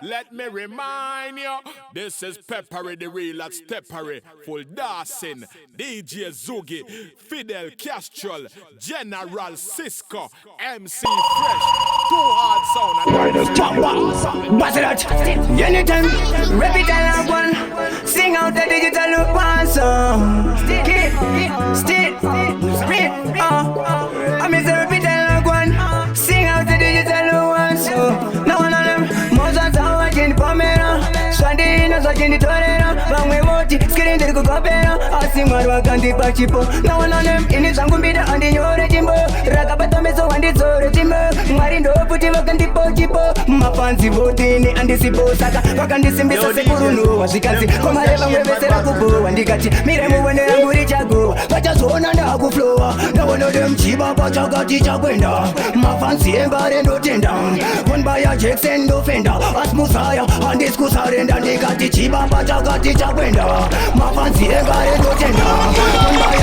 let me remind you. This is Peppery the real at Steppery. Full Dawson, DJ Zoogie, Fidel Castrol, General Cisco, MC Fresh. Too hard sound. What's that? Anytime, rap it and one. Sing out the digital look one song. Still, split. I'm in the rap it and one. Sing out the digital look one song. No one of them. Mozart are watching Pomera. Swandi no watching the Torero. Bang we moti, skinning the Gopera. Asking what I can't be pachipo. No one of them in his Angumbida and in your Jimbo. Ragabatomeso and it's all Jimbo. Marindo put him up and the Pochipo. Mafansi votini and the Sibo Saka. Wakandisimbisa Sekuru, as you can see. Come on, Kubo and the Gachi. Miremu when they're good Chago. But just one and a good floor. No one of them Chiba Pachagati Chagwenda. Mafansi and Barendo Tendam. One by a Jackson Defender. As Musaya and this Kusar and the Gati Chiba Pachagati Chagwenda. Mafansi and Barendo Tendam. One by a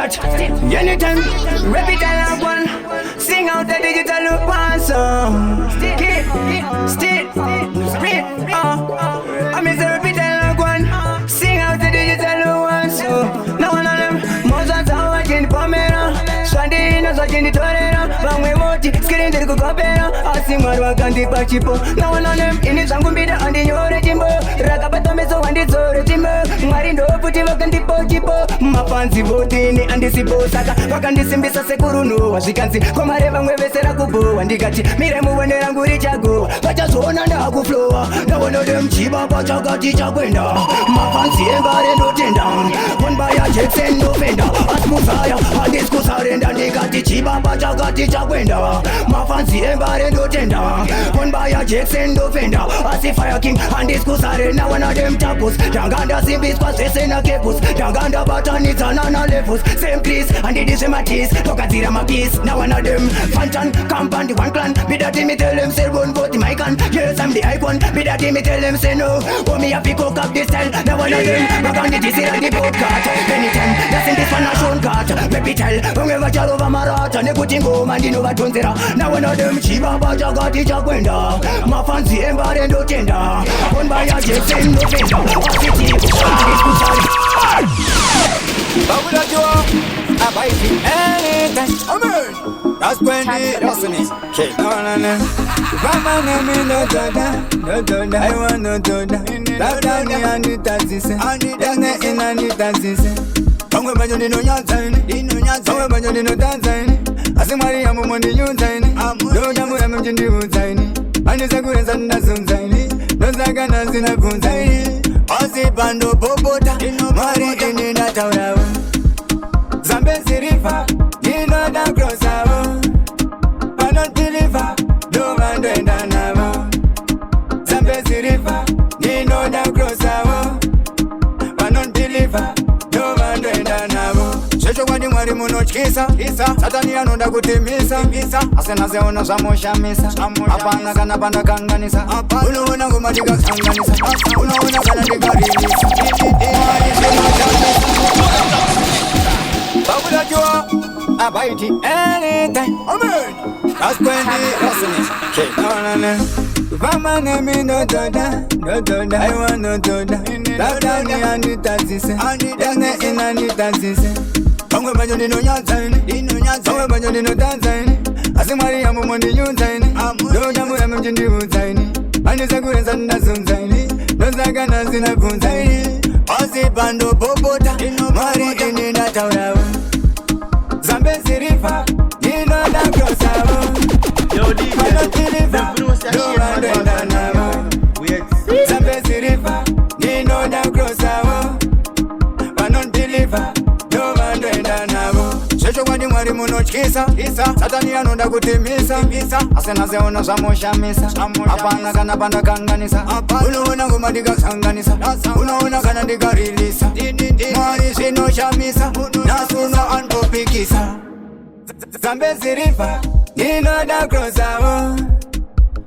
Jackson. Anytime, rap it and one. Sing out the digital look one song. Still, split. I'm in the repeat and one. Sing out the digital look one song. No one of them. Mozart are watching Pomera. Swandi no watching the Torero. Bang we moti, skinning the Gopera. Asking what I can't be pachipo. No one of them in his Angumbida and in your Jimbo. Ragabatomeso and it's all Jimbo. Marindo put him up and the Pochipo. Mafansi votini and the Sibo Saka. Wakandisimbisa Sekuru no, as you can see. Come on, Evan Webesera Kubo and the Gachi. Miremu when they're angry Chago. But just one and a good floor. No one of them Chiba Pachagati Chagwenda. Mafansi and Barendo Tendam. One by a Jackson Defender. As Musaya and this Kusar and the Gati Chiba Pachagati Chagwenda. Mafansi and Barendo Tendam. One by a Jackson Defender. As the Fire King and this Kusar and now one of them Tapus. Danganda Simbis Passes in a Kepus. Danganda Batanits and Anna Lefus. Same place and it is my teeth. Tokatira my piece. Now one of them Fantan, Kampan, the one clan. Be that me tell them say won't vote in my can. Yes, I'm the icon. Be that me tell them say no. Oh me have to cook up this style. Now one of them back on the DC and the boat cart. Anytime, that's in this one a shown cart. Maybe tell, whoever child over Marat and they put in go man, you know what Tunzera. Now one of them Chiba Pachagati Chagwenda. Mafansi and Barendo Tenda. One by a Jackson Defender. But we don't do a biting anytime. Amen. That's when the listening. Okay. No. Mama name is no Doda. I want no Doda. That's Danny and the taxis. And the taxis. Come with my no Yantain. Come with my no Tanzania. I say Maria Mundi Yantain. No Jamu Emerging Yantain. And it's a good and that's Zanzani. No Zaganas in a Gunzai. Ozzy Bando Bobota. Mari in that town. Zambezi River, Nino da Crossavo, Panon Deliver, no man doing Danavo. Zambezi River, Nino da Crossavo, Panon Deliver, no man doing Danavo. Shecho wadi mwari munoch kisa, Satani anoda kutimisa, Asena zeona samosha misa, Apana kana panda kanganisa, Unuona kumadiga kanganisa, Unuona kana digarimisa, but we don't do a biting anytime. Amen. That's when the listening. Okay. No. Mama name is no Doda. I want no Doda. That's Danny and the taxis. And the taxis. Come with my no Yantain. Come with my no Tanzania. I say Maria Mundi Yantain. No Jamu Emerging Yantain. And it's a good and that's Zanzani. No Zaganas in a Gunzai. Ozzy Bando Bobota. Mari in that town. Zambezi River, Nino da Crossavo. Yo, DJ, Zambezi River, Nino da Crossavo. Panon deliver, no man doing Danavo. Shecho wadi mwari munoch kisa, Satani anoda kutimisa, Asena zeona samosha misa, Apana kana panda kanganisa, Unuona kumadiga kanganisa, Unuona kana diga releasa, Mari sino shamisa, Nasuna anpopikisa. Zambezi River, Nino da Crossavo,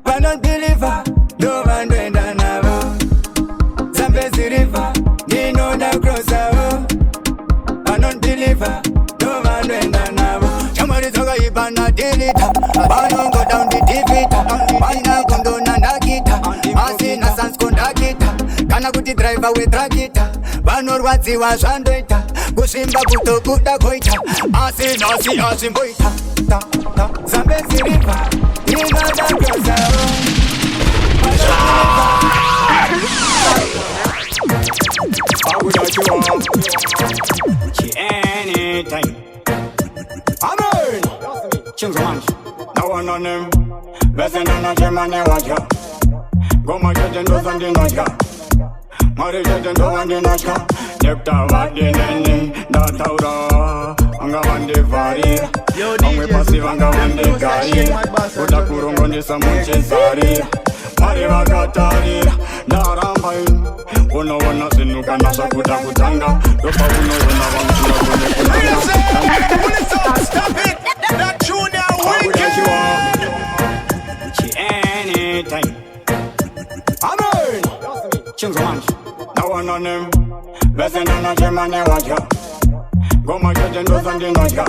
Panon deliver, no man doing Danavo. Zambezi River, Nino da Crossavo, Panon deliver, no man doing Danavo. Somebody talk about Delita, Panon go down the defeat. kana kuti driver wetrakita vanorwadziwa zvandoita kusvimba kutokuda koita asi mboita Zambezi river inodakazao anytime Amen Chinzo na wana nem Besenda na chemane waja Goma jete ndo zandi noja Mare jete ndo wandi noja Nekta wadi nene Dataura Anga wandi varia Amwe pasiva anga wandi garia Uda kurungo nisa munche zaria Mare wakataria Darambai Uno wana sinuka nasa kuda kutanga Dopa uno wana wamchua kune kutanga Stop it! That tune now wicked! Anytime Amen Chinzo manji Na wana nem Besenda na chemane waja Goma jete ndo zandi noja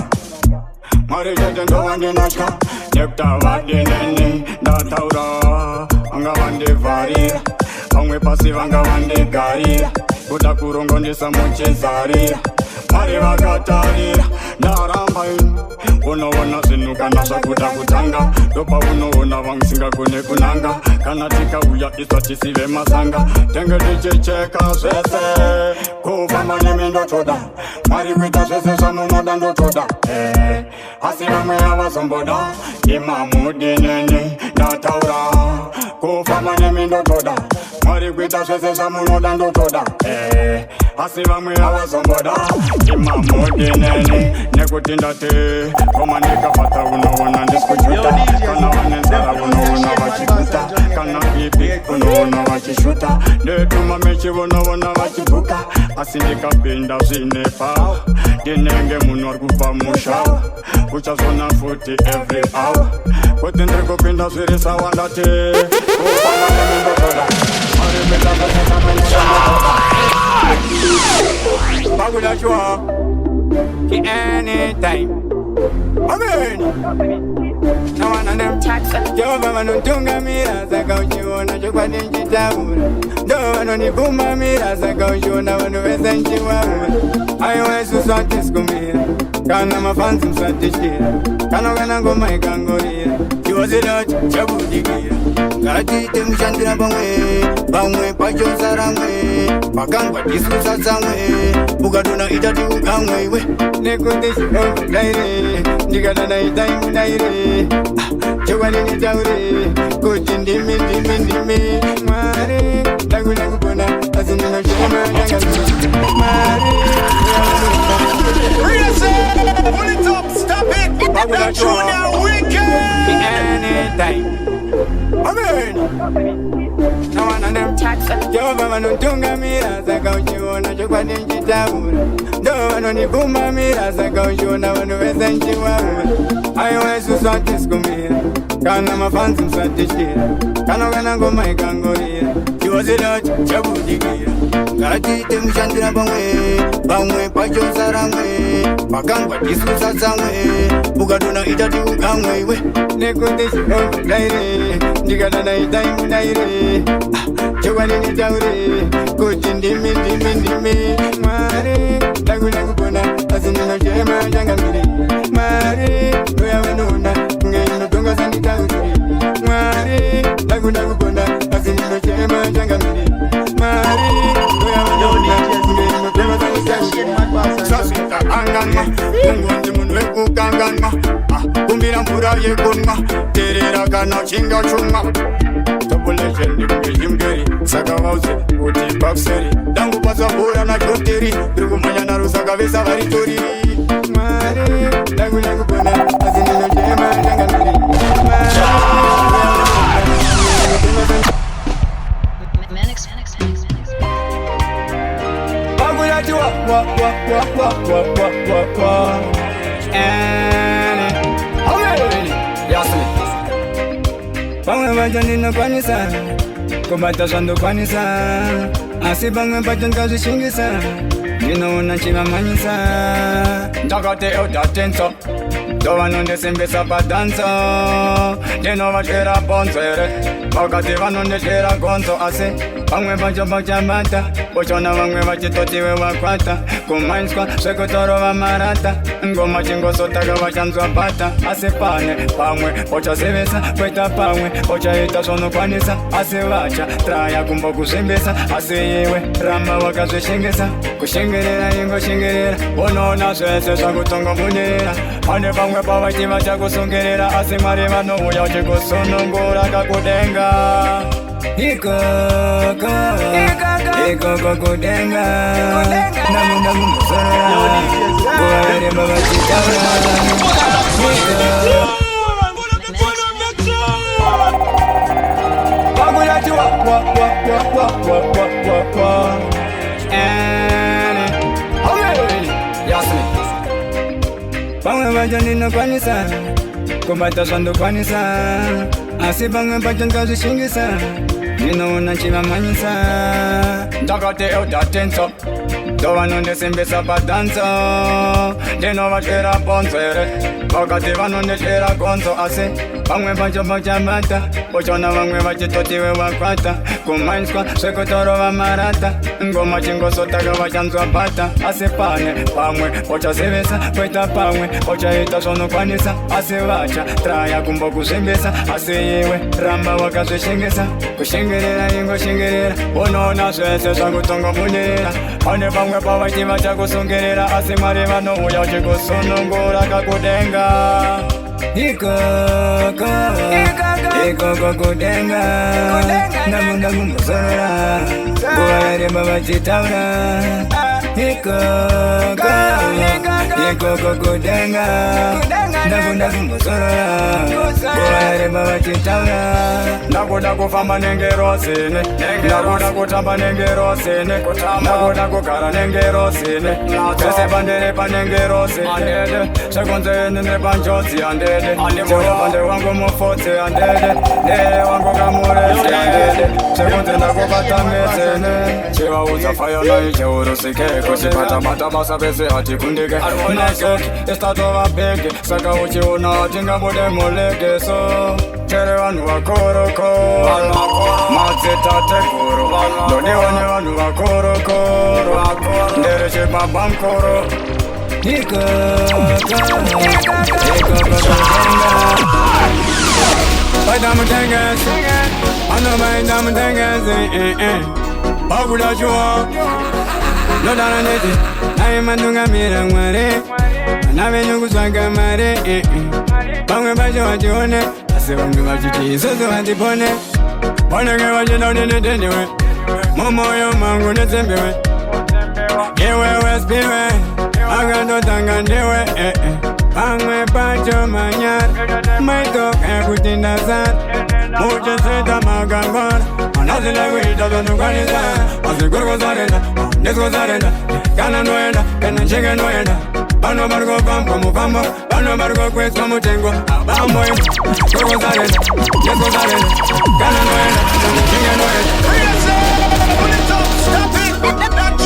Mare jete ndo wandi noja Nekta wadi nene Dataura Anga wandi varia Amwe pasiva anga wandi garia Uda kurungo ndisa munche zaria Mare wakataria Darambai Uno wana sinuka nasa kuda kutanga Dopa uno wana wangsinga kune kunanga Kana tika uya iswa chisive masanga Tenge dichicheka sese Kufa mani mindo choda Mari wita sese sanu moda ndo choda Asira mea wasomboda Imamu dineni Dataura Kufa mani mindo choda Mari wita sese sanu moda ndo choda Asira mea wasomboda Imamu dineni Nekutinda te Koma nikapata unaona ndiskujuta Kana wanenzara unaona wachikuta Kana pipi unaona wachishuta Netuma mechi unaona wachibuka Asindikapinda zinepa Dinenge munwar kufa mushawa Uchazona futi every hour Kutindri kupinda ziri sawandate Kupama nemindo toda Maribita kaseta menyesha Bagula shua Anytime Amen Na wana nem Jehova wanuntunga mira Zaka uchiona chukwa ninjitaura Ndo wanonibuma mira Zaka uchiona wanuweza nchiwaura Ayo wesu sote skumira Kana mafansi msatishira Kana wana ngoma ikangorira Chiwaziloti chabudigira Ngati temushandira Bamwe pachosa ramwe Pakangwa disusa zamwe Bukaduna itati ukamwe iwe Nekuti shiro daire Ndikadana itaimu daire Chokwa nini taure Kuti ndimi Mwari Lakuna kupona Asinino shema Mwari Pull it up, stop it! That tune now wicked! Anytime Amen Na wana nem Jehova wanuntunga mira Zaka uchiona chokwa ninjitaura Ndo wanonibuma mira Zaka uchiona wanuweza nchiwaura Ayo wesu sote skumira Kana mafansi msatishira Kana wana ngoma ikangorira Chiwaziloti chabudigira Ngati temushandira Bamwe pachosa ramwe Pakangwa disusa zamwe Bukaduna itati ukamwe iwe Nekuti shiro daire Ndikadana itaimu daire Chokwa nini taure Kuti ndimi Mwari Lakuna kupona Asinino shema jangamire Mwari Uya wenuna Ngeino tonga sanditaure Mwari Lakuna kupona Asinino shema jangamire Mwari Uya wenuna Ngeino tonga sanditaure Sasita anganma Mungondi munwe kukanganma Kumbira mpura yekunma Terera kana chinga chunga Legendi kujimgeri Saka wauze uti bakseri Dangu paswa pura na kuteri Drugu manya na rusaka visa varitori Mare Dangu lagu pona Asinino jema jangamiri Bagula chua Yasmin Bangwe bajani no kwanisa Kubata shando kwanisa Asi bangwe bajani kazi shingisa Nino unanchiva manyisa Ndakate utatenso Dowa nonde simbisa padanso Dino vachera bonsere Wakati vanonde shera gonzo ase Vamwe vacho vachabata Bochona vamwe vachitotiwe wakwata Kumainskwa sekutoro vamarata Ngoma chingosotaka vachanzwa bata Asi pane pamwe Bochasevesa kweta pamwe Bochaita zonokwanisa Asi vacha traya kumbo kusimbisa Asi iwe ramba wakazvishingisa Kushingerera ingoshingerera Unoona zvese zvakutongo munirira Pane pamwe pavachi vachakusungirira Asi Mwari vanouya uchikusunungura kakudenga Ikoko kudenga Namu musora Kuwarere baba chitaura Bagula chua Pamwe vacho ndinokwanisa Kubata zvandokwanisa Asi pamwe pacho ndazvishingisa Ndinoona chivamanyisa Ndakati eudatenso Ndovanondisimbisa padanso Ndinovatyera bonzere Vakati vanondityera gonzo Asi pamwe pacho vachabata Bochona vamwe vachitotiwe wakwata Kumainskwa sekutoro vamarata Ngoma chingosotaka vachanzwa bata Asi pane pamwe bochasevesa kweta pamwe Bochaita zonokwanisa Asi vacha traya kumbo kusimbisa Asi iwe ramba wakazvishingisa Kushingerera ingoshingerera Unoona zvese zvakutongo munirira Pane pamwe pavachi vachakusungirira Asi Mwari vanouya uchikusunungura kakudenga Ikoko kudenga Namu musora Kuwarere baba chitaura Ikoko kudenga Namu musora Kuwarere baba chitaura Nakuda kufamba nengerosini Nakuda kutamba nengerosini Nakuda kugara nengerosini Pese pandere panengerosini Andede Sekunzeni nepanjodzi andede Jehova ndewangu mufotsi andede Ndeye wangu kamurezi andede Sekunze ndakubatametsene Chivaudza fayona icheurusike Kuchipata basa pese hatikundike Nasoki istatova bhege Saka uchiona hatingabude mulegeso Chere vanhu vakoroko Madzitateguru Ndodiwane vanhu vakorokoro Ndere chipabamkoro Baita mutengezi Ano baita mutengezi Bagula chua Nodana neti Nae mandunga mira Mwari Navenyu kuswaga mare Bamwe bacho wachione Asi bamwe bachiti isusu watipone Poneke wachidodinitendiwe Momoyo mangu netsembiwe Iwe wespiwe Akandotanga ndiwe Pamwe pacho manyar Maitoke kutindazar Mucheseta magangor Anazile kuita zonukwanisa Asikurkozarenda Niskozarenda Kana noenda Kana nchike noenda Pano bargo pampo mupambo Pano bargo kweswa mutengo Abambo Kurkozarenda Niskozarenda Kana noenda Kana nchike noenda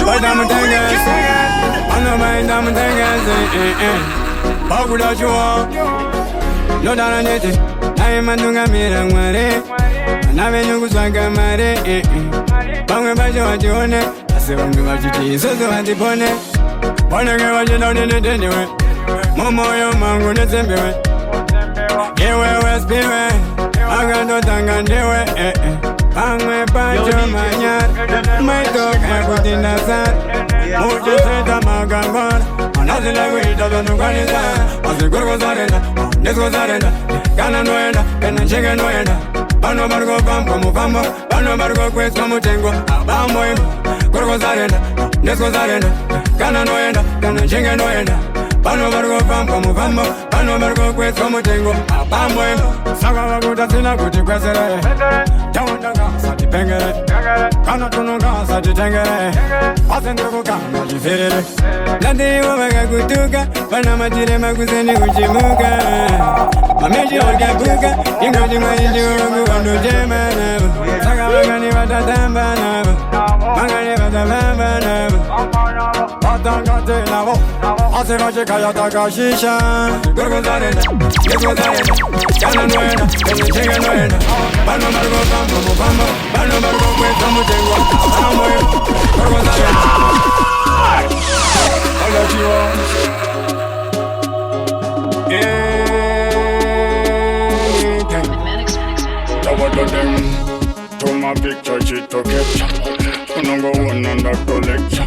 Baita mutengezi Ano baita mutengezi Bagula chua Nodana neti Nae mandunga mira Mwari Navenyu kuswaga mare Pamwe bacho wachione Asi bamwe bachiti isusu watipone Poneke wachidodinitendiwe Momoyo mangu netsembiwe Iwe wespiwe Akandotanga ndiwe Pamwe pacho manyar Maitoke kutindazar Mucheseta magangor Anazile kuita zonukwanisa Asikurkozarenda Niskozarenda Kana noenda Kana nchike noenda Pano bargo pampo mupambo Pano bargo kweswa mutengo Abambo Kurkozarenda Niskozarenda Kana noenda Kana nchike noenda Pano bargo pampo mupambo Pano bargo kweswa mutengo Abambo Saka wakuta sina kuti kwesere Tawandanga sati pengere Kana tununga sati tengere Asendeko kama jifirire Nadiwa waka kutuka Pana matire makuseni uchimuka Mameji orga buka Ingoji maiji urugu wandu jema nabu Saka wakani watatamba nabu Mangani watabamba nabu Batangate nabo asema chekaya takashisha gorgozarena gorgozarena kana noena kwenye noena bano margo kambo mufamba bano margo kweta mutengwa bano moyo gorgozarena alachiwa Tawadodem to my picture chito capture unongo wonanda collector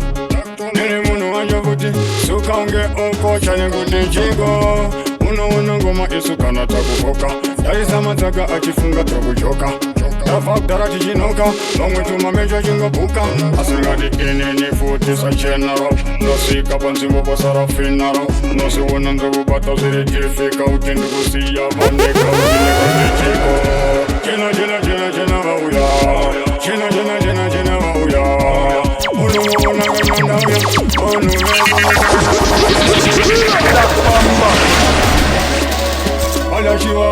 nene muno anyavuti sukange okocha nyekuti chigo uno ngoma isukana takufoka daisa mataka achifunga takuchoka tafakdara chichinoka lomwe tumameja chingobuka asingati inini futi sachenaro nosika pansimbo pasarafinaro nosiwona ndokubata ziritifika utindikusiya vaneka utinekutichiko Chena vauya Chena vauya Unu wana gananda uya Unu Ala chiwa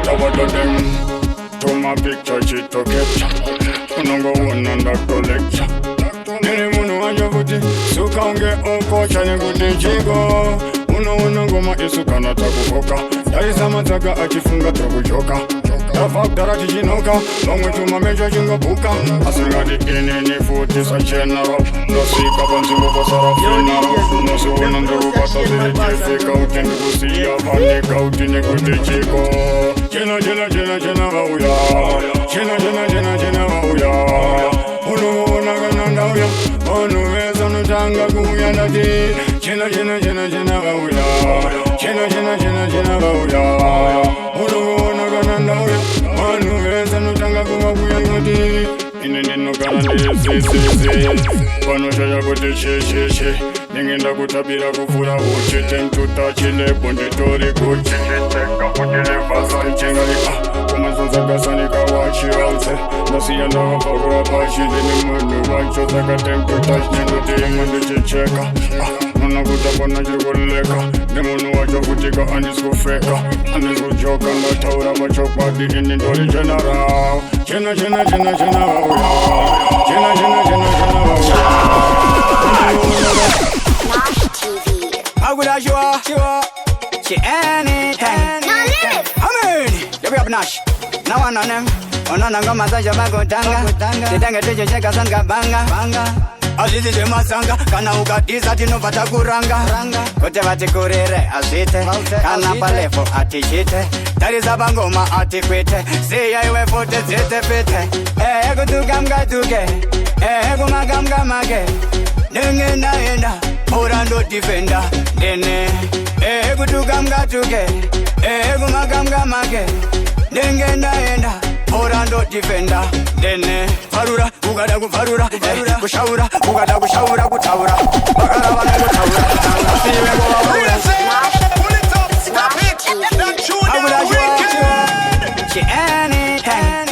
Tawadodem to my picture chito capture Unongo wananda collector Nene muno anyavuti sukange okocha nyekuti chigo uno ngoma isukana takufoka daisa mataka achifunga takuchoka tafakdara chichinoka lomwe tumameja chingobuka asingati inini futi sachenaro nosika pansimbo pasarafinaro nosiwona ndokubata ziritifika utindikusiya vanika utinekuti chiko Chena vauya Chena vauya uno wana gananda uya Onu weza nutanga kuya ndati Chena vauya Chena vauya uno wana gananda uya Onu weza nutanga kuya ndati Inenino kanandisi Panoshaya kuti she Ningenda kutabira kufura uchite mtuta chile bonditori kuchiteka kutile fasa nchengalika kumanzonza gasani kawachi wauze nasiya ndawa pakura pashi dini mwenu wacho zakate mtuta chinduti mwendu chicheka Nona kutabona chikuleka Nimunu wacho kutika andiskufeka Andiskujoka ndataura machokpadi ini ndoli general Chena vauya Chena vauya How good are you? She anything. Amen. Let me up Nash. Now on them. On ngoma za jabago tanga. Titanga teje cheka sanga banga. Azizi masanga kana ukatiza tinopata kuranga. Kote vati kurire asite. Kana palefo atichite. Tariza bangoma atikwite. Siya iwe fote zite pite. Kutukamga tuke. Kumakamga make. Nenge naenda. Orando defender Dene kutukamga tuke kumakamga make Nenge naenda Orando defender Dene farura ukada kufarura kushaura ukada kushaura kutaura bakara bana kutaura siwe kwa pull it up stop it that tune she anything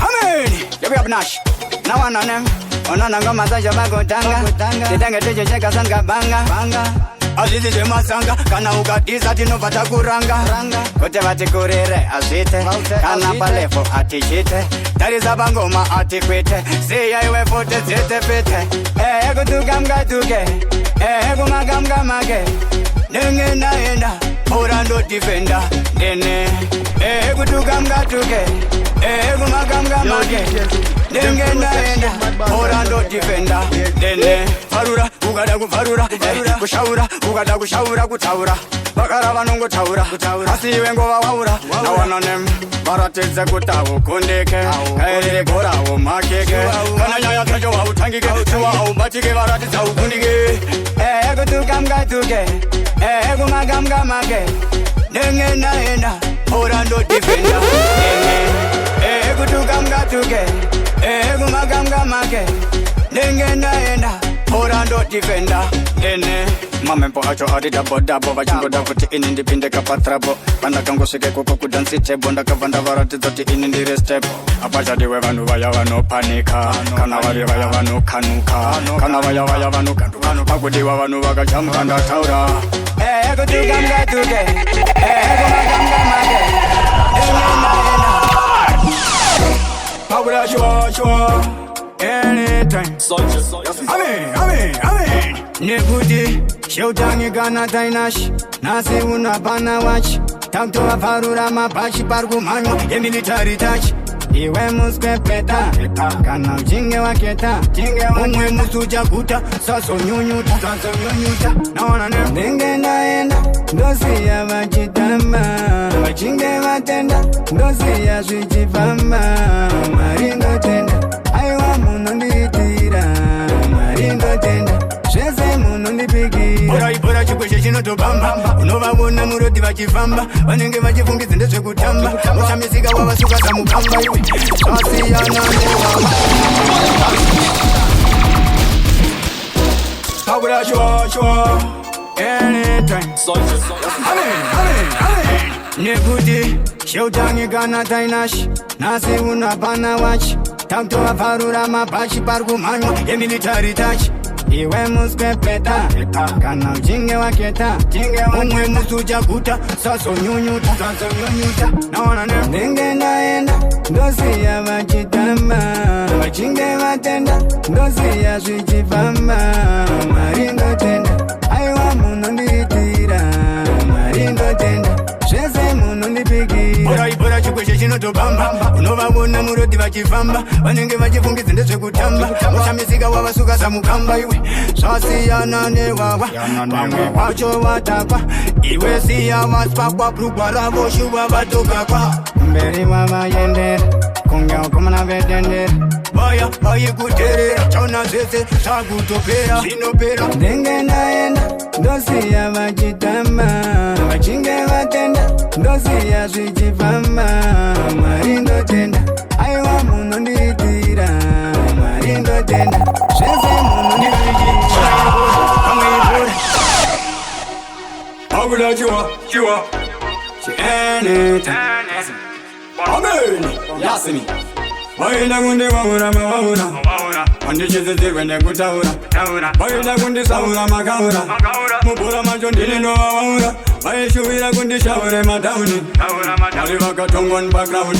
amen you be up Nash now on them Onana ngoma za jabago tanga Titanga teje cheka sanga banga Azizi masanga kana ukatiza tinopata kuranga Kote vati kurire asite Kana palefo atichite Tariza bangoma atikwite Siya iwe fote zite pite Kutukamga tuke Kumakamga make Nenge naenda Orando defender Dene kutukamga tuke kumakamga make Nenge naenda Orando defender Dene farura ukada kufarura kushaura ukada kushaura kutaura bakara vanongo taura asiwe ngova waura na wananem barateze kutawo kundeke kaerere gorawo makeke kana nyaya tacho wautangike tuwa aubatike barateze ukundike kutukamga tuke kumakamga make Nenge naenda Orando defender Dene kutukamga tuke kumakamga make Nenge naenda Orando defender Dene Mamempo acho adida bodabo Vachingo davuti inindi pinde kapatrabo Banda kango sike kuko kudansite Bonda kavanda varati zoti inindi restep Apachadi we vanu vaya vano panika Kana wali vaya vano kanuka Kana vaya vano kanduka Pagudi wa vanu vaga chamkanda taura Kutukamga tuke Kumakamga make Nenge naenda Pagula show anytime. Amen. Nekuti sheutangi kana tainash nasi unapana watch takutova farura mapachi pari kumhanywa yemilitary touch iwe muskepeta kana uchinge waketa umwe musi uchaguta sazonyunyuta naona ndenge ndaenda ndosiya vachitamba vachinge vatenda ndosiya zvichifamba maringotenda aiwa munondiitira maringotenda zvese munondipikira ibora chikweshe chinotobamba unovavona murodi vachifamba vanenge vachifungidza ndezvekutamba ushamisika wavasuka samukamba iwe zvasiyana Pagula show anytime. Amen. Nekuti sheutangi kana tainash nasi unapana watch takutova farura mapachi pari kumhanywa yemilitary touch iwe muskepeta kana uchinge waketa umwe musi uchaguta sazonyunyuta naona ndenge ndaenda ndosiya vachitamba vachinge vatenda ndosiya zvichifamba maringotenda aiwa munondiitira maringotenda zvese munondipikira ibora chikweshe chinotobamba unovavona murodi vachifamba vanenge vachifungidza ndezvekutamba ushamisika wavasuka samukamba iwe zvasiyana newawa vamwe vacho vatakwa iwe siya vasipakwa brugwa ravo shuva vatokakwa mberi vavaendera kunge vakomana vetendera vaya vaikuterera chaona zvese zvakutopera zvinopera ndenge ndaenda ndosiya vachitamba vachinge vatenda ndosiya zvichifamba maringotenda aiwa munondiitira maringotenda zvese munondiitira pamwe Pagula chiwa Amen. Yasini vaenda kundivaura mavaura vandichezedzerwe nekutaura vaenda kundisaura makaura mubhora macho ndilindovaura vaishuvira kundishaure matauni vari vakatongwa nipagiraundi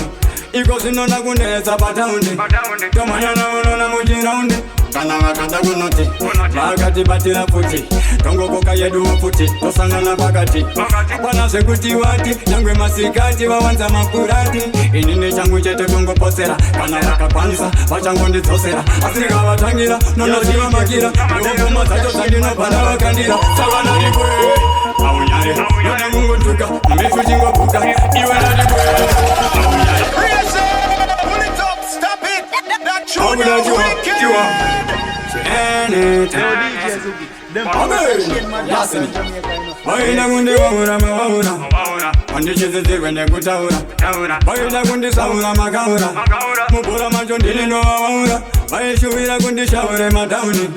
iko zvinona kunetsa pataundi tomhanyana unona muchiraundi kana vakada kunoti vakatibatira futi tongokoka yeduwo futi tosangana pakati apana zvekuti vati nyangwe masikati vawanza makurati inini changu chete kungoposera kana vakakwanisa vachangondidzosera asi rikavatangira nonoziva makira ndovuma dzacho dzandinobhana vakandira savanarikwe aunyare nona mungotuka mesu chingobuka iwe narikwe aunyare vaenda kundivaura mavaura vandichezedzerwe nekutaura vaenda kundisaura makaura mubhora macho ndilindovaura vaishuvira kundishaure matauni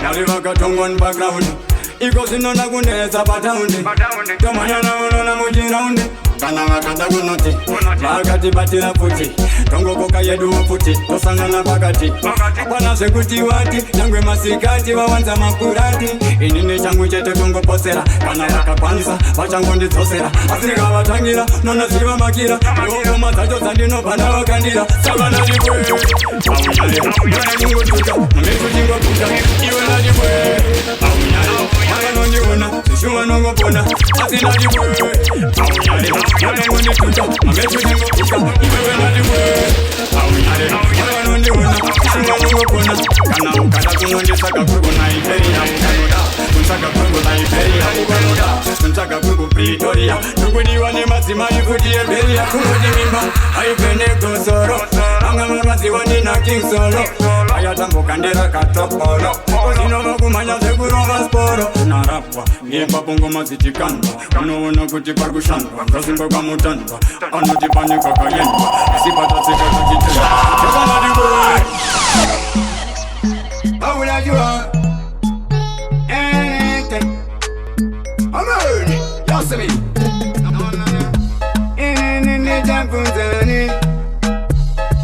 vari vakatongwa nipagiraundi iko zvinona kunetsa pataundi tomhanyana unona muchiraundi kana vakada kunoti vakatibatira futi tongokoka yeduwo futi tosangana pakati apana zvekuti vati nyangwe masikati vawanza makurati inini changu chete kungoposera kana vakakwanisa vachangondidzosera asi rikavatangira nonoziva makira ndovuma dzacho dzandinobhana vakandira savanarikwe aunyare nona mungotuka mesu chingobuka iwe narikwe aunyare vanondiona zvishuva nongopona asi narikwe aunyare vanongondituta mamesu chingobuka iwewe narikwe aunyare vanondiona zvishuva nongopona kana ukada kunondisaka kurikona iberia ukanoda kunsaka kurikona iberia ukanoda kunsaka kurikupretoria nokudiwa nemadzimai futi eberia kunoti mimba aipenegosoro vanga mavaziva ndina kingsolo ayatambokandera katopolo zinova kumhanya zvekurova sporo narapwa iepapongoma zichikandwa unoona kuti pari kushandwa ngazimba kwamutandwa anoti pane kwakaendwa asi patatsika zvichitenda chakanadikwe aulajiwa Amen. Yasimi ininijapunzani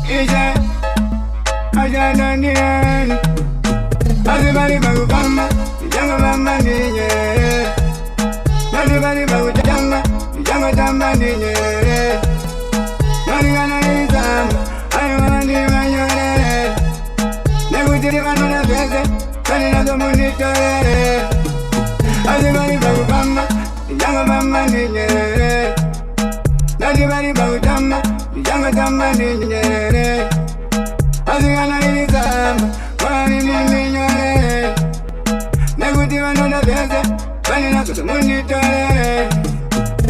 ije ajananiani azibali bakugamba ijango bambandinye azibali bakujamba ijango tambandinye naligana nizamba ayiwandibanye Nekutivano na pese Kani nazo munitore Azibari bagu bamba Jango bamba ni nyerere Nazibari bagu tamba Jango tamba ni nyerere Azigana ni zamba Kwani ni nyerere Nekutivano na pese Kani nazo munitore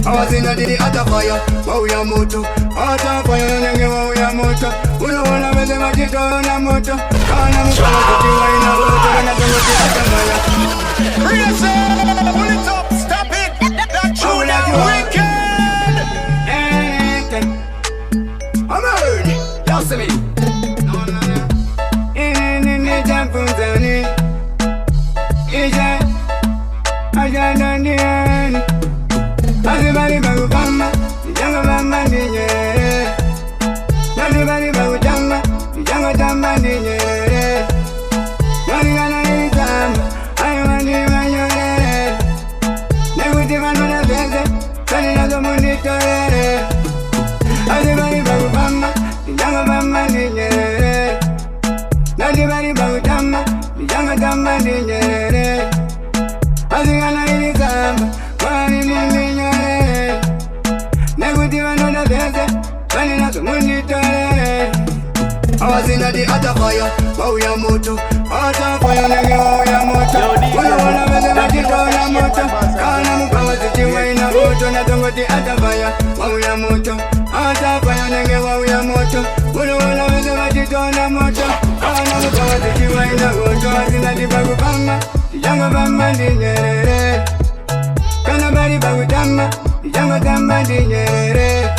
Awazina didi ata fire, wau ya moto. Ata fire nenge wau ya moto. Uno wana meze majito na moto. Kana mkala kutiwa ina moto. Kana tongote ata fire. Raise pull it up, stop it. That tune is wicked. Anything. I'm early. Y'all see me. Ini jampunzani. Ija. Aja nani. Nazibari bagu bamba, jango bamba ni nyerere. Nazibari bagu tamba, jango tamba ni nyerere. Nazigana ni tamba, aywa ni manyerere. Nekutivano na pese, kani nazo munitore. Nazibari bagu bamba, jango bamba ni nyerere. Nazibari bagu tamba, jango tamba ni nyerere. Nazigana ni tamba, kwani ni nyerere. Nekutivano na pese, kani nazo munitore. Awazina di ata fire, wau ya moto. Ata fire nenge wau ya moto. Uno wana meze majito na moto. Kana mkawa zichiwa ina moto. Na tongoti ata fire, wau ya moto. Ata fire nenge wau ya moto. Uno wana meze majito na moto. Kana mkawa zichiwa ina moto. Awazina di bagu bamba, jango bamba di nyerere. Kana bari bagu tamba, jango tamba di nyerere.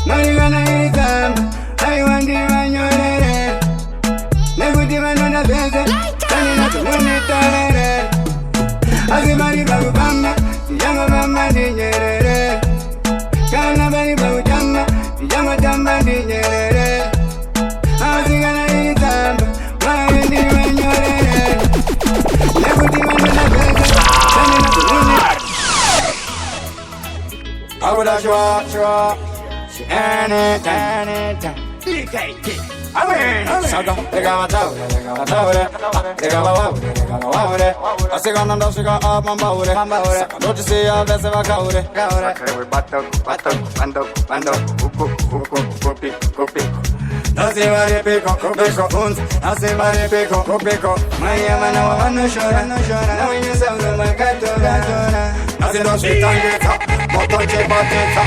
Marigana iri tamba, aywa ndi manyorere. Nekutivano na pese, kani nazo munitore. Azibari bagu bamba, jango bamba di nyerere. Kana bari bagu tamba, jango tamba di nyerere. Azigana iri tamba, aywa ndi manyorere. Nekutivano na pese, kani nazo munitore. Abuda shwa anytime DKT Saga, lega mataure, lega waure Asiga nanda shiga up mambaure Saka doji siya vese vakaure Sakrewe bando, kupi Nasibari piko, unz Nasibari piko Maya mana wa wano shora Na winyo sauzo makatora Nasido shitangita, moto chepatita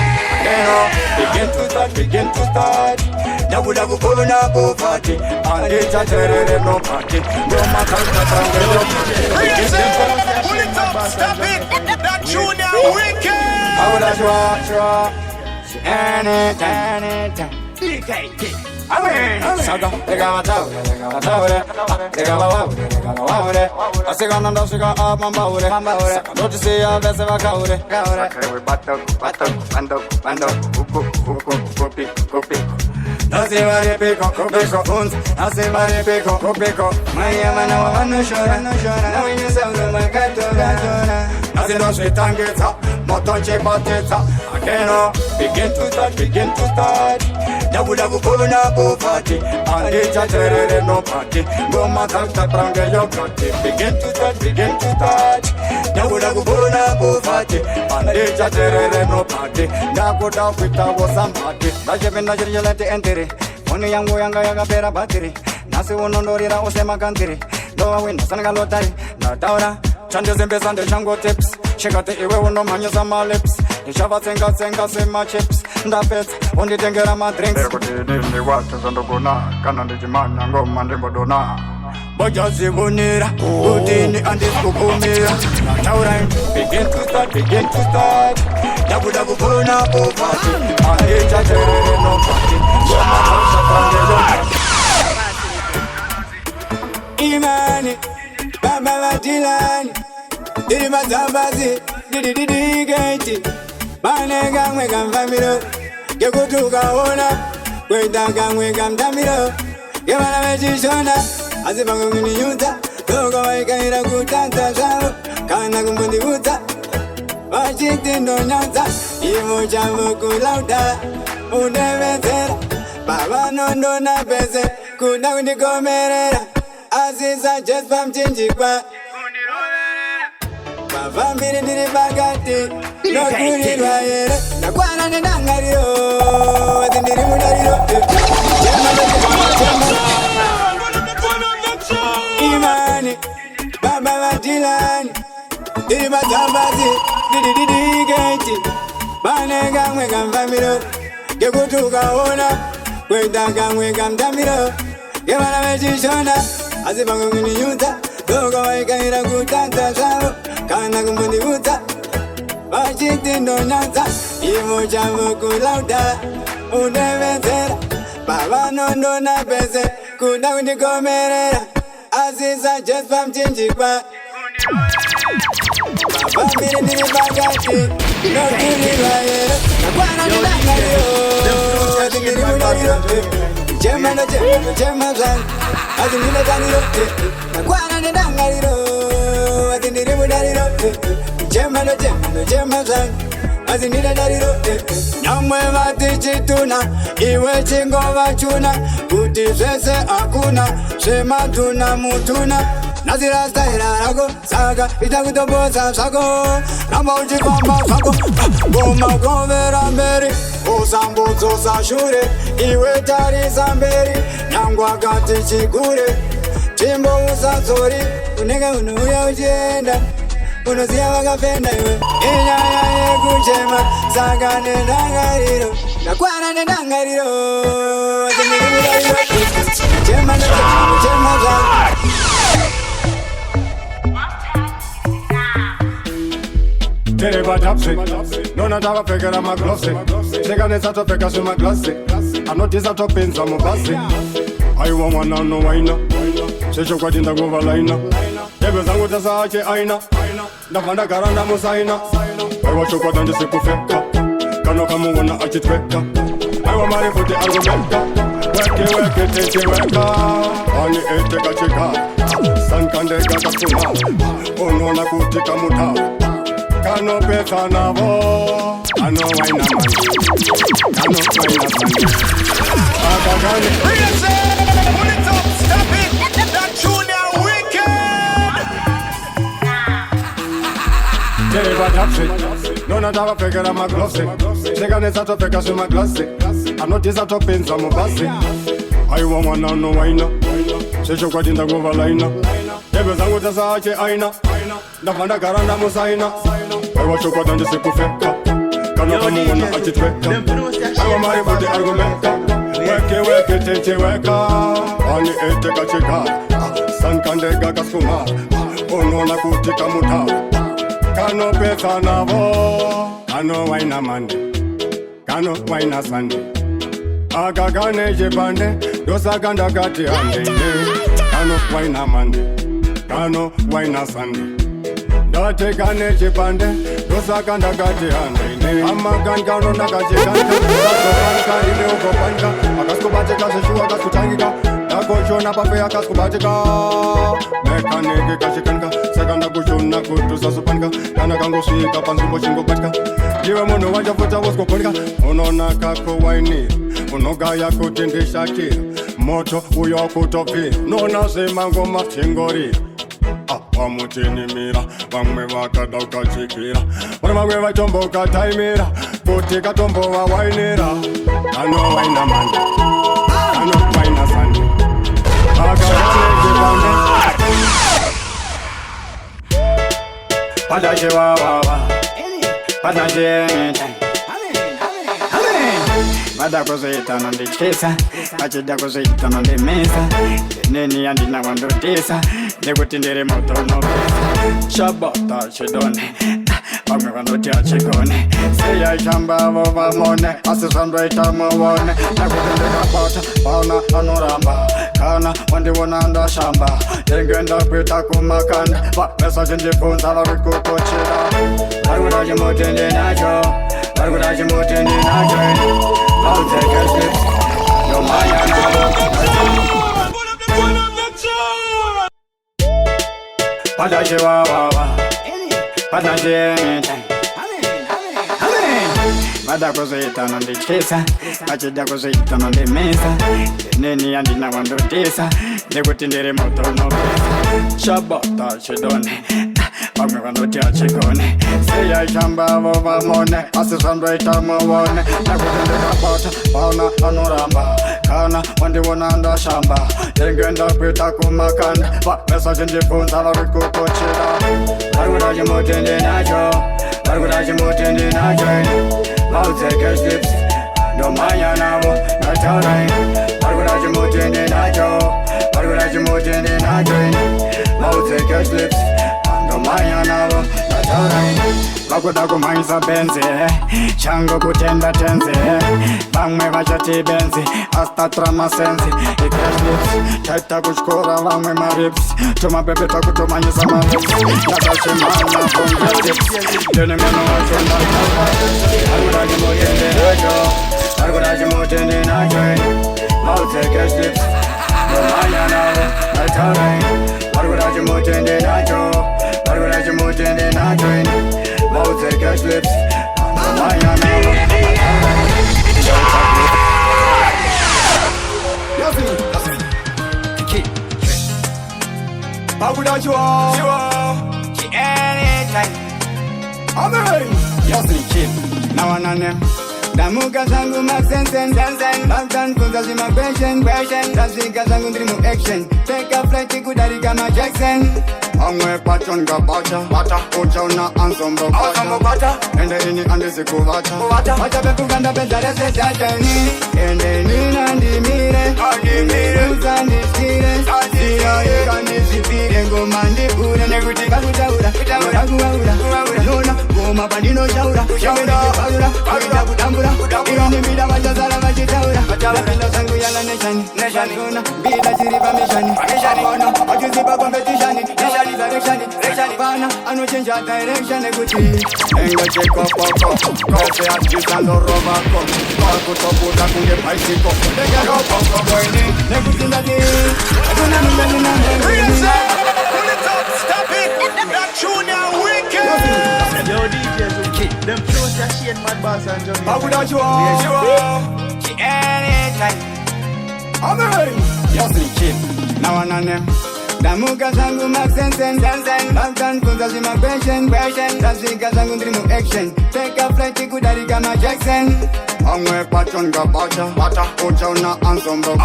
Begin to start Dabu puna pufati Andita terere no party No matter Pull it up, stop it. That tune is wicked. Abuda shwa anytime DKT Saga, lega mataure Lega waure Asiga nanda shiga up mambaure Saka doji siya vese vakaure Sakrewe bando, kupi Nasibari piko, unz Nasibari piko Maya mana wa wano shora Na winyo sauzo makatora Nasido shitangita, moto chepatita Akeno, begin to start Dabu puna pufati Andita terere no party Goma kakta prange yo kati Begin to start Dabu puna pufati Andita terere no party Dakuda kwita wasambati Najebe najirilete entiri Oni yangu yanga pera batiri Nasi unondorira usema kantiri Doa wina sananga lotari Nataura Chande zembe sande chango tips Shikate iwe uno manyeza ma lips Nishava tsenga sema chips Ndapet unditengera ma drinks Eko tini watu zandogona Kana ndijimanya ngoma ndimbodona Boja zibunira Udini andiskukumira Nataura begin to start Dabu puna pufati Andita terere no party Goma kakta prange yo Imani Baba Vatilani Didi mazambazi Didi geti Banega mwega mfamiro Gekutuka ona Kwetaka mwega mtamiro Gemana mechishona Asipango mininyuta Toka waikaira kutanta zao Kana kumbundi uta Wachiti ndo nyota Imu chambu kulauta Udevetera Baba nondo na pese Kuna kundikomerera Aziza just from Chinjikwa Mavambiri ndiri pakati Nokurirwa here Nakwana nendangariro Ati ndiri mudariro Imani Baba vatilani Ndiri matambazi Didi geti Bane kamwe kamfambiro Gekuti ukaona Kwenda kamwe kamtambiro Kevana vechishona Asi pangu kuninyuta Doko waikaira kutanza zavo Kana kumbundivuta Vachiti ndonyanza Ivo chavo kulauda Undevenzera Baba nondona pese Kuda kundikomerera Aziza just from Chinjikwa Baba mbiri ndiri pakati Nokurirwa here Nakwana ndidangariro Ati ndiri mudariro Chema no chema zan Ati ndiri taniro Nakwana ndidangariro Ati ndiri mudariro Chema no chema zan Ati ndiri dariro Nyamwe vati chituna Iwe chingo vachuna Kuti zvese akuna Shema tuna mutuna Nazira stahira rako Saka ita kutobosa sako Ramba uchifamba sako Goma ukovera mberi Usambuzo sa shure Iwe tarisa mberi Nyangwa kati chigure Chimbo usazori Unega unuya uchienda Unosia wakafenda iwe Inyaya yekuchema Saka nendangariro Nakwana nendangariro Atimiri mudariro Chema no chema zan Tere batapsi, nona tava pekera maglosi. Chega nesa topeka su maglasi. Anotisa topinza mubasi. Aiwa mwana no waina. Sesho kwa tinda nguva laina. Ebe zangu tasa ache aina. Ndapanda karanda musaina. Aiwa chokwa tandi sikufeka. Kano kamungu na achitweka. Aiwa marifuti argumenta. Weke teche weka. Ani ete kachika. Sankande gata suma. Onona kutika muta. Kano pesa navo, kano waina mani, kano waina sani. Akagane. Raise it, pull it up, step it. That Junior wicked. Tere batapsi, nona tava pekera maglosi. Chega nesa topeka su maglasi. Anotisa topinza mubasi. Aiwa mwana no waina. Sesho kwa tinda nguva laina. Ebe zangu tasa ache aina. Ndapanda karanda musaina. Aiwa chokwa tandi sikufeka. Kano kamungu na achitweka. Aiwa marifuti argumenta. Weke teche weka. Ani ete kachika. Sankande gaga suma. Onona kutika muta. Kano pesa navo. Kano waina mande. Kano waina sande. Akagane jepande. Dosa ganda gati ande. Kano waina mande. Kano waina sande. Date kane chipande, dosa kanda gati ande. Amagan kano nakachikanda, saso panka ine uko panka. Akaskubachika seshu akaskutangika, dakoshona pape akaskubachika. Mekaneke kashikanka, sekanda kushona kutu saso panka. Kana kango shika pansumbo shingo patika. Jiwe mono wanja futa wosko konika. Unona kako waini, unogaya kutindisha kia. Moto uyo kutopi, nona semango machingori. Wamutini mira, wamwe wakada ukachikira. Wamwe watombo ukataimira, kutika tombo wa wainira. Kano waina mande, kano waina sande. Akagane jipande. Padaje wa wa wa Padaje anytime Mada kuzita nondikisa Achida kuzita nondimisa Nini andina wandotisa Nekutindiri moto no pesa Shabata chidone Pamwe wandoti achigone Siya shamba vova mone Asisandwa itamawone Nekutindiri bata Pauna anuramba Kana wandi wananda shamba Yengenda pita kumakanda Mesa jinjifunza warikukuchira Warguraji mutindi nacho Warguraji mutindi nacho I'll take a slip Yo maya Padaje wa wa wa Padaje anytime Mada kuzita nondikisa Achida kuzita nondimisa Nini andina wandotisa nekuti ndiri moto nopesa shabata chidone vamwe vanoti achigone seyashambavo vamone asi zvandoita muone nekuti ndikabata vaona vanoramba kana wandiona ndashamba ndengenda kuita kumakanda vamesa chindibvunza vari kukochera vari kuda chimutindi nacho vari kuda chimutindi nacho maudzeke slips ndomhanya navo nataurai vari kuda chimutindi nacho vari kuda chimutindi nacho maudzeke slips ndomhanya navo nataurai vakuda kumhanyisa benzi changu kutenda tenzi vamwe vachati benzi astatra masenzi ikeslips taita kuchikora vamwe marips tumapepe takutomhanyisa marips ndakachimhanya konjetips ndine meno wacho ndataura varikuda chimutindi nacho varikuda chimutindi nacho maudzeke slips ndomhanya navo nataurai varikuda chimutindi nacho varikuda chimutindi nacho maudzeke slips ndomhanya navo Babuda Chua anytime Amen Yossi Kid Now on them Damuka zangu maxensen Baptan kunza zima question Tasika zangu dream action Take a flight ikudari kama Jackson Amwe patron gabata Ucha una ansombo bata Ende ini andi siku vata Wacha pepu ganda bezare se tatani Ende nina ndimire Uzandi skire Siya eka nisipire Ngomandi ure Nekutika kutaura Lona Goma pandino shaura Shaura Kuita kutambura Iri nibida wachazara wachitaura Lapila sangu yala neshani Lona Bida chiripa mishani Kona Wachuzipa competitioni Neshani direction Vana Anu change direction Nekuti Enga cheko poko Kose atisando robako Kutoputa kunge paisiko Nega robako boini Nekuti ndaki Akuna mingani na mbeni Stop it! That tune are wicked! Yo, DJ, them flows that she and Mad Boss and Johnny. Babuda Chua She anytime Amen Yossi Kid Now on them Damuka zangu maxensen Baptan kunza zima question Tasika zangu dream action Take a flight ikudari kama Jackson Amwe patron gabata Ucha una ansombo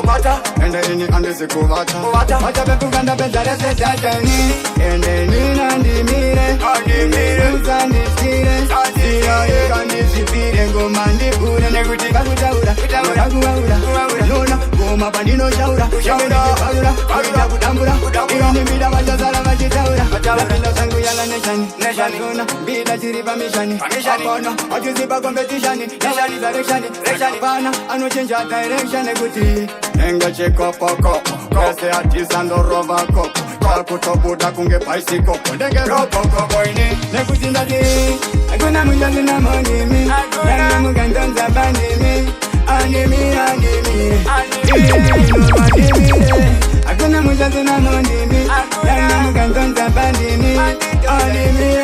bata Ende ini andi siku vata Wacha pepu ganda bezare se tatani Ende nina ndimire Uzandi skire Siya eka nisipire Ngomandi ure Nekutika kutaura Lona Goma pandino shaura Kuita kutambura Iri nibida wachazara wachitaura Lapila sangu yala neshani Lona Bida chiripa mishani Kona Wachuzipa competitioni Neshani direction Vana Anu change direction Nekuti Enga cheko poko Kose atisando rovako Kutoputa kunge paisiko Ndege roboko boini Nekuti ndaki Akuna mujali na monimi Yana mugandanza bandimi Animi Akuna mujali na monimi Yana mugandanza bandimi Animi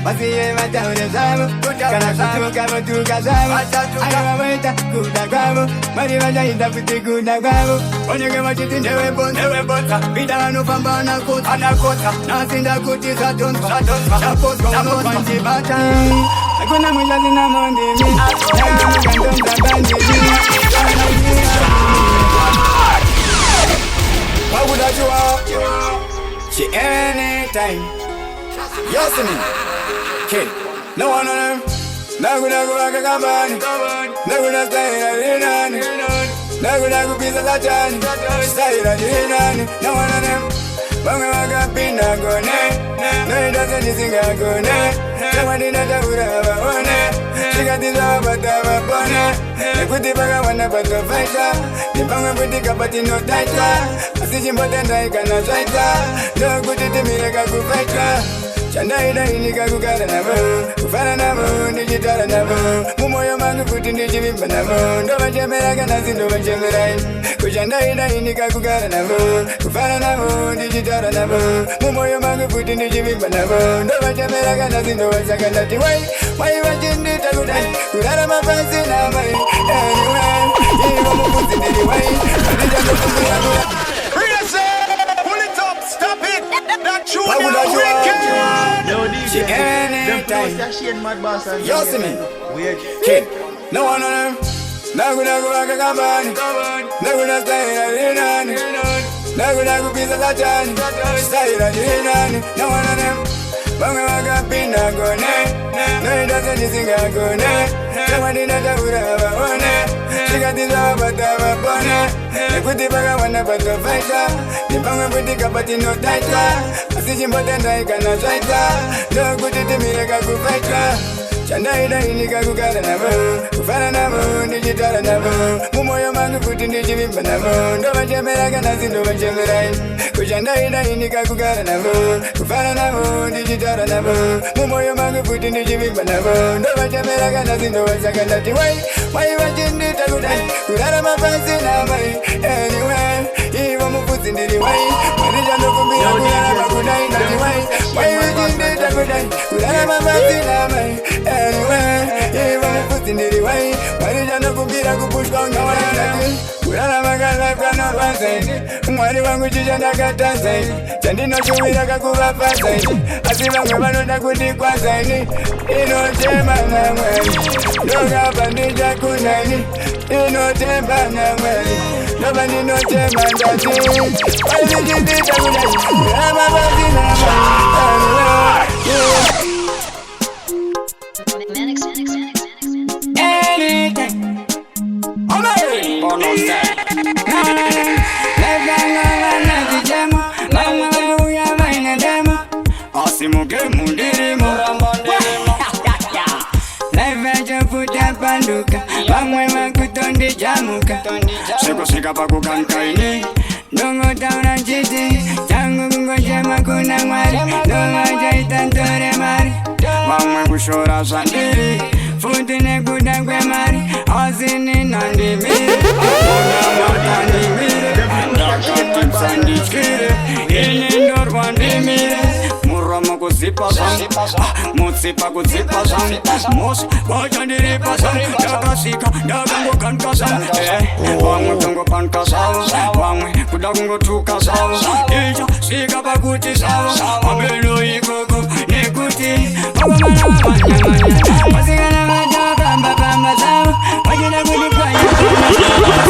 Wasiye mataure zamu Kana samu kama tuka zamu Ayawa weta kuda kwamu Mari wajahinda kuti kuda kwamu Onyege machiti ndewe bonza Bida wanu pambana kota Nasinda kuti satonsa Shapos kwa wano panchi bata Akuna mwijazi na mondimi Yana mkandonza bandimi Babuda Chua She anytime Yosini Kid, no one on them. Nagunagu waka kambani. Naguna style rinani. Nagunagu pizza latani. Style rinani. No one on them. Banga waka pinda gone. No it doesn't singa gone. Somebody not a ura one. She got this bata bone. Nekuti baga wana bato fighter. Ni banga kuti kapati no tighter. Asiji mbotenda ikana fighter. No kuti timireka ku fighter. Chandaida inika kukara nabo Kufana nabo, nijitara nabo Mumoyo mangu kuti nijivimba nabo Ndova jemera kanasi ndova jemerai Kuchandaida inika kukara nabo Kufana nabo, nijitara nabo Mumoyo mangu kuti nijivimba nabo Ndova jemera kanasi ndova sakandati Wai wajindita kudai Kurara mafasi na mai Anyway, You see me? Kid, no one of them. Nago back a company. Nago stay at Inani. Nago be the Lajani. Stay at Inani. No one of them. Banga Pina go ne. No, it doesn't anything I go ne. Someone in a Dabura have a one. She got this over but have a bonnet. The good banga one about the fighter. The banga with the capati no tighter. I see him but then I cannot fighter. No good to me like a good fighter. Chandaida inika kukara namo, kufana namo, nijitara namo. Mumoyo mangu kuti nijivimba namo. Ndo vachemera kanasi ndo vachemerai. Kuchandaida inika kukara namo, kufana namo, nijitara namo. Mumoyo mangu kuti nijivimba namo. Ndo vachemera kanasi ndo vachakandati wai. Wai vachindita kudai, kurara mapasi namai. Anyway, iwa mufuzi ndiri wai. Marija ndo kumbira kurara makudai nati wai. Wai vachindita kudai, kurara mapasi namai. Anyway, even put in the way, why did you not go get a good push down? No one Kurala magala kana pasai, mwari wangu chichanda katasai. Chandi no chuwira kakuva pasai, asiva mwebano nakuti kwa saini. Ino chema na mweli, yoga bandija kunaini. Ino chema na mweli, yoga nino chema ndati. Wali jindita kunaini, kurama basi na mweli. Sika paku kankaini Dongo tauna jiti Tangu kungojema kuna mwari Dongo jaitantore mari Wangwe kushora sandiri Futine kudangwe mari Azini nandimiri Kuna matandimiri Andakatim sandichkiri Inindor vandimiri Murama kuzipa sang Mutsipa kuzipa sang Mos wajandiri pasang Dakasika dagango kankasang Wangwe tungo pankasang Wangwe kudagungo tukasang Ija sika pakuti sang Abelo ikoku nekuti Wamana manya Wasigana maja bamba bamba sang Wajina kuni kwaya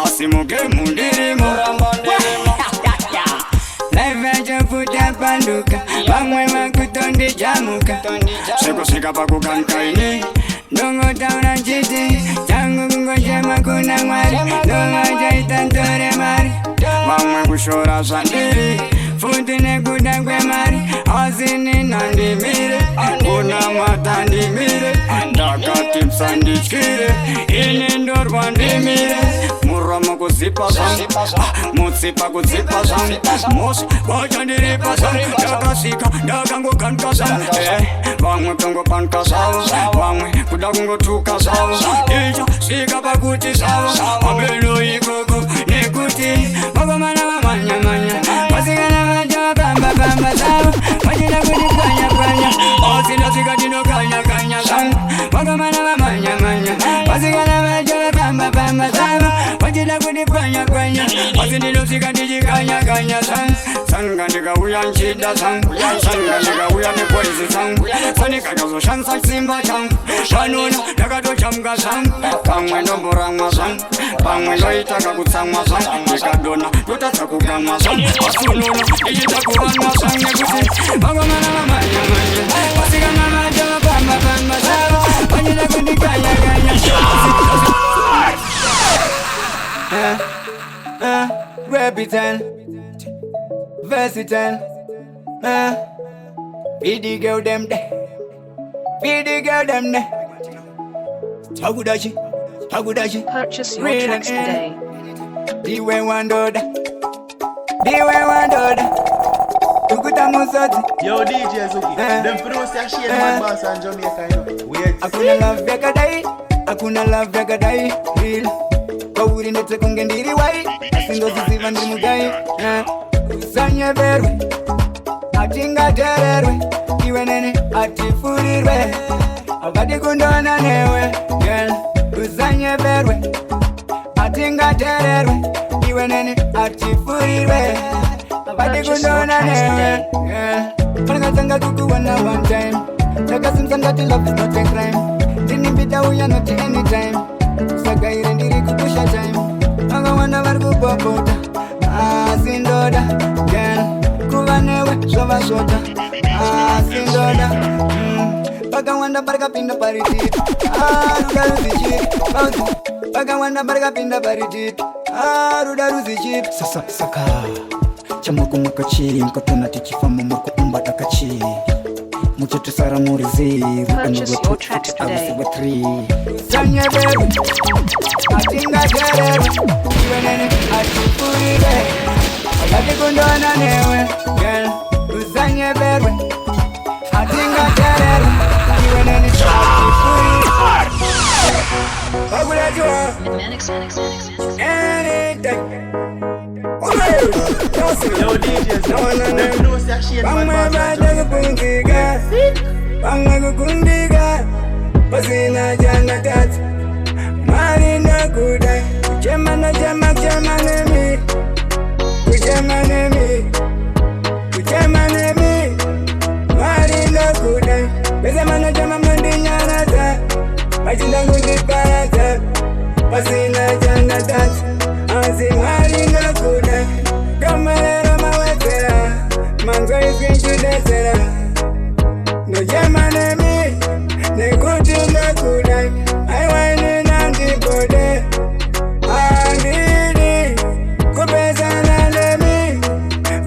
Asimuke mundirimo Leveja puta panduka Wangwe makutondi jamuka Sika paku kankaini Dongo tauna jiti Tangu kungojema kuna mwari Dongo jaitantore mari Wangwe kushora sandiri Futine kudangwe mari Azini nandimire Kuna matandimire Andakatim sandichkire Inindor vandimire Murama kuzipa sang Mutsipa kuzipa sang Mos wajandiri pasang Dakasika dagango kankasang Wangwe tungo pankasang Wangwe kudagungo tukasang Ija sika pakuti sang Abelo ikoku nekuti Wabamana mamanya manya Wasigana maja bamba bamba sang Wajina kudi kanya kanya Osila sika dino kanya kanya sang Wagamana mamanya manya Wasigana maja bamba bamba sang Wajina kudi kanya kanya Osinilo sika diji kanya kanya sang Sanga ndiga uyan chida sang Sanga ndiga uyan poisi sang Sanika kazo shansa simba sang Shanuna dagato chamga sang Pangwe nomborangma sang Pangwe loitaka kutsangma sang Dikadona tutatsaku kangma sang Asununa ijitaku rangma sang Nekuti Wagamana mamanya manya Wasigana maja bamba bamba sang Wajina kudi kanya kanya Repitan Versatile Feed the girl them there Feed the girl them there Tagudashi Purchase your tracks today. Diwe wandoda Tukuta musoti Yo DJ Zuki, them produce that shit mad boss and Jamaica, you know. Wait. Akuna love ya kadai Akuna love ya kadai Real Kawuri nete kungendiri wai Asindo sisi vandri mugai Kusanye verwe Atinga tererwe iwe nini atifurirwe akati kundona newe girl uzanyeberwe atingatererwe iwe nini atifurirwe akati kundona newe girl panakatanga kukuwana one time takasimsangati love is not a crime tinimbita uya not anytime usagaire ndiri kukusha time akawana vari kupopota asindoda girl kuva newe zvavasvota asindoda pakawanda parikapinda parititi ruda ruzichiti pakawanda parikapinda parititi ruda ruzichiti saka chamukumwaka chii mukatona tichifamba murikuumba takachi muchitisara muri ziru anovakuti avasiva 3 sanyeberu atingaterere iwe nene atipurire akati kundona newe girl uzanyeberwe atingaterere iwe nene atipurire pakulajua anything. Yo, DJs, them know say she ain't mad boss. Pangakukundiga pasina jana tat marina kudai kuchemana kuchemanemi marina kudai bezamana jama mandinyana ta majinda ngudiparata pasina jana tat asi marina kudai kamerera mawetera manzo isinchidesera no jamanemi nekutila kudai aiwaini nandibode andidi kupezana nemi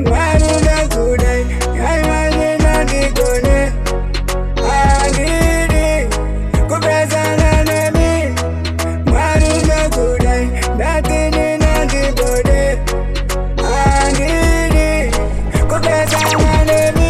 marina kudai aiwaini nandikone andidi kupezana nemi marina kudai datini nandibode andidi kupezana nemi.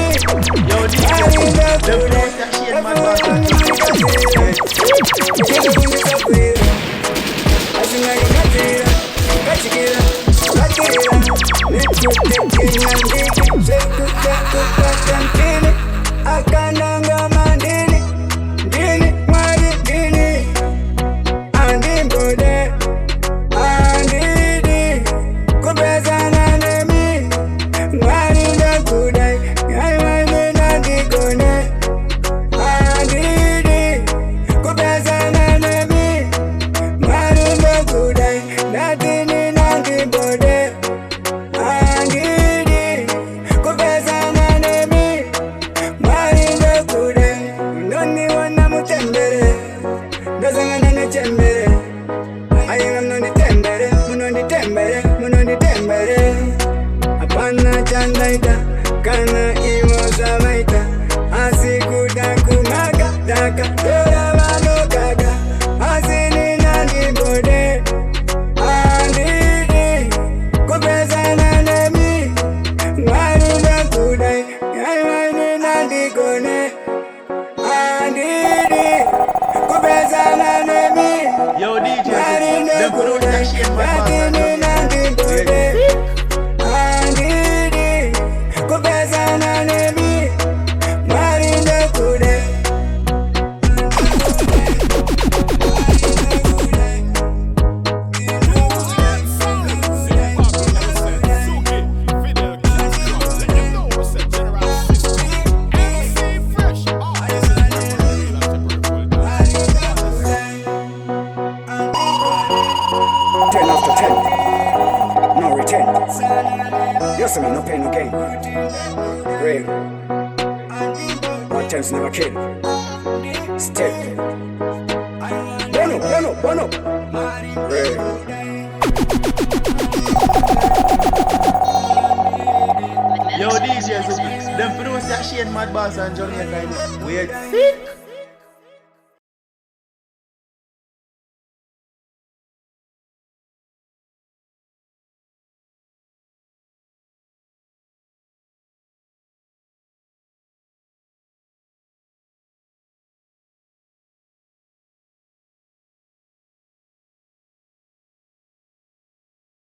Yo, DJs, them know say she ain't mad boss. Yo, DJs, them know say she ain't mad boss. Yes, I mean, no pain, no gain. Real. One times never kill. Step. Burn up. Real. Yo, DJs, them know say she ain't mad boss and Jamaica. Wait, sick.